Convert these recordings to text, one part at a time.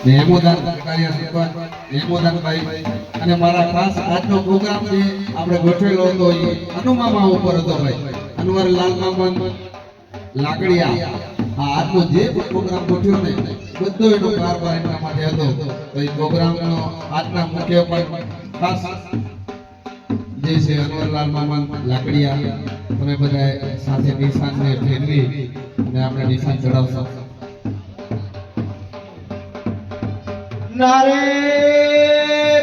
હેમોદાન કાર્ય સરપંચ હેમોદાનભાઈ અને મારા ખાસ આજનો પ્રોગ્રામ જે આપણે ગોઠવેલો હતો એ અનુમામા ઉપર હતો ભાઈ અનવર લાલ મામન લાકડિયા. આ આજનો જે પણ પ્રોગ્રામ ગોઠવ્યો ને બધો એનો કારભાર એમના માટે હતો. તો એ પ્રોગ્રામનો આજના મુખ્ય પણ ખાસ જે છે અનવરલાલ મામન લાકડિયા. તમે બધા સાથે નિશાનને ફેરવી અને આપણે નિશાન ચડાવશો. नारे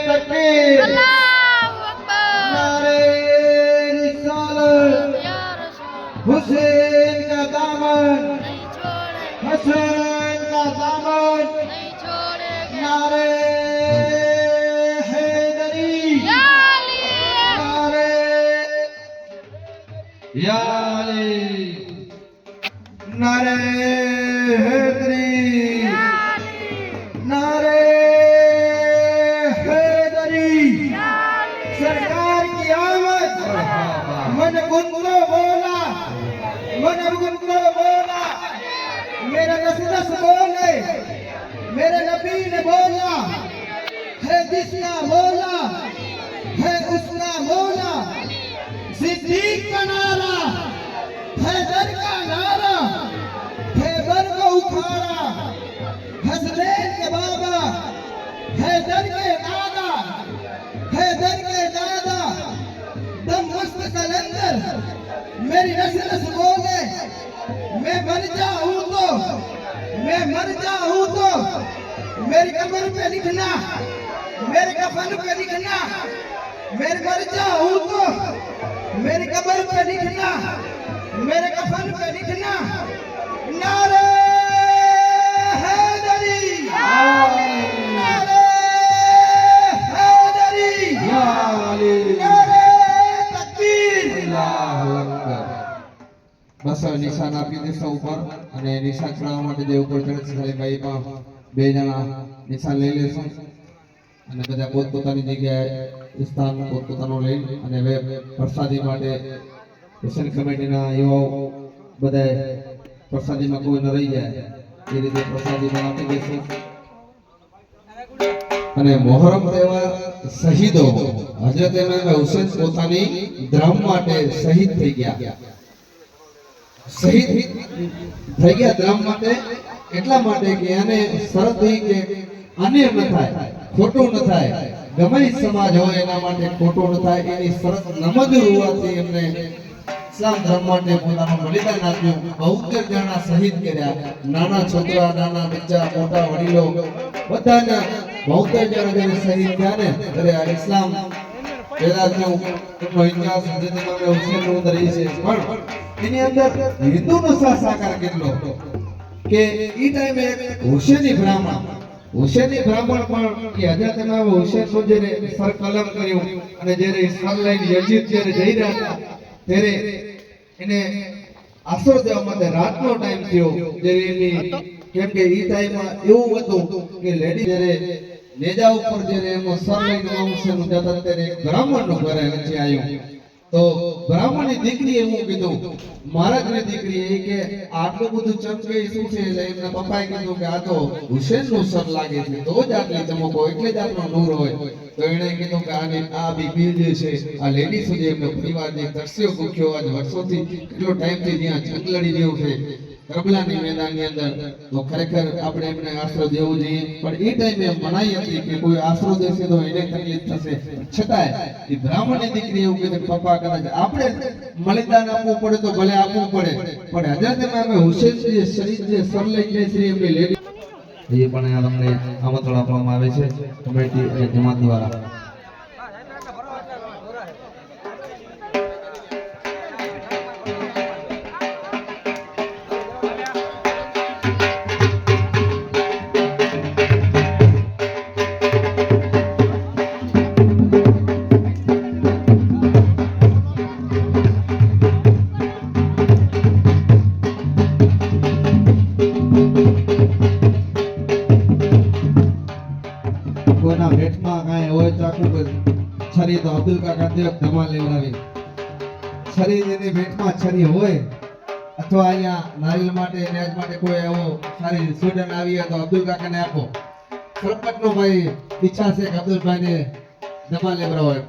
तकबीर अल्लाहु अकबर नारे रिसालत या रसूल हुसैन का दामन नहीं छोड़ेंगे हुसैन का दामन नहीं छोड़ेंगे नारे हैदरी या अली नारे या अली नारे हैदरी नारे सरकार की आमद मन गुंदो बोला मेरा नस्ल बोले मेरे नबी ने बोला है जिसका बोला है उसका बोला सिद्दीक का नारा हैदर का नारा खैबर को उखाड़ा हसनैन के बाबा हैदर के दादा हैदर के दादा दम मस्त कलंदर मेरी नस्ल से बोले मैं मर जाऊं तो मेरी कब्र पे लिखना मेरे कफन पे लिखना मैं मर जाऊं तो मेरी कब्र पे लिखना मेरे कफन पे लिखना नारे हैदरी नारे બસ નિશાન આપી દેશો ઉપર અને નિશાન ચડાવવા માટે જે ઉપર ચડે છે ભાઈ પણ બે જણા નિશાન લઈ લેશું અને બધા પોતપોતાની જગ્યાએ સ્થાન પોતપોતાનું લઈ અને હવે પ્રસાદી માટે મિશન કમિટીના યુવાઓ બધા પ્રસાદીમાં કોઈ ન રહી જાય એ રીતે પ્રસાદી પણ આપી દેશું. અને મોહરમ તહેવાર શહીદો હજરત ઇમામ હુસૈન પોતાની ધર્મ માટે શહીદ થઈ ગયા ધર્મ માટે એટલા માટે કે આને શરત થઈ કે આને ન થાય ખોટું ન થાય ગમે સમાજ હોય એના માટે ખોટું ન થાય એની શરત નમંજૂર હોવાથી એમને ઇસ્લામ ધર્મ માટે પોતાનું બલિદાન આપ્યું. 72 જણા શહીદ કર્યા. નાના છોકરા નાના બચ્ચા મોટા વડીલો બધાને 72 જણા શહીદ થયા ને ત્યારે આ ઇસ્લામ પેલા એમનો ઇતિહાસ હજરત ઇમામ હુસૈન નો અંદર છે પણ એની અંદર હિન્દુનો સાકાર કેટલો કે ઈ ટાઈમે હુસૈની બ્રાહ્મણ પણ કે હજરત ઇમામ હુસૈન નું જે સર કલમ કર્યું અને જ્યારે સર લઈને યજીદ જ્યારે જઈ રહ્યા હતા ત્યારે એને આશરો દેવા માટે રાતનો ટાઈમ થયો જ્યારે એની કેમ કે ઈ ટાઈમમાં એવું હતું કે લેડી જ્યારે નેજા ઉપર જ્યારે એનો સર લઈને હુસૈન જતા ત્યારે બ્રાહ્મણનું ઘરે વચ્ચે આવ્યું તો બ્રાહ્મણની દીકરીએ એવું કીધું મહારાજની દીકરી એ કે આટલું બધું ચમકે શું છે એટલે એમના પપ્પાએ કીધું કે આ તો હુસૈનનું સર લાગે છે તો જ આટલી ચમક હોય એટલે જ આટલો નૂર હોય. તો એણે કીધું કે આ બીબી જે છે આ લેડી સુધી એમનો પરિવાર જે તરસ્યો ભૂખ્યો આજ વર્ષોથી કેટલો ટાઈમથી જ્યાં જંગ લડી રહ્યું છે કરબલાની મેદાનની અંદર તો ખરેખર આપણે એમને આશરો દેવો જોઈએ પણ એ ટાઈમે મનાઈ હતી કે કોઈ આશરો દેશે તો એને તકલીફ થશે છતાંય એ બ્રાહ્મણની દીકરી એવું કીધું પપ્પા કદાચ આપણે બલિદાન આપવું પડે તો ભલે આપવું પડે પણ હજરત ઇમામ હુસૈન જે શહીદ જે સર લઈને છે એમની લેડી એ પણ અમને આમંત્રણ આપવામાં આવે છે કમિટી અને જમાત દ્વારા. કોઈના ભેટમાં કાંઈ હોય ચાકુ છરી તો અબ્દુલ કાકા દેવ ધમાલ લેવડાવી છરી જેની ભેટમાં છરી હોય અથવા અહીંયા નારિયેળ માટે ન્યાજ માટે કોઈ એવો સારી સુડન આવી તો અબ્દુલ કાકાને આપો. સરપંચનો ભાઈ ઈચ્છા છે કે અબ્દુલભાઈને દબા લેવડાવો એમ.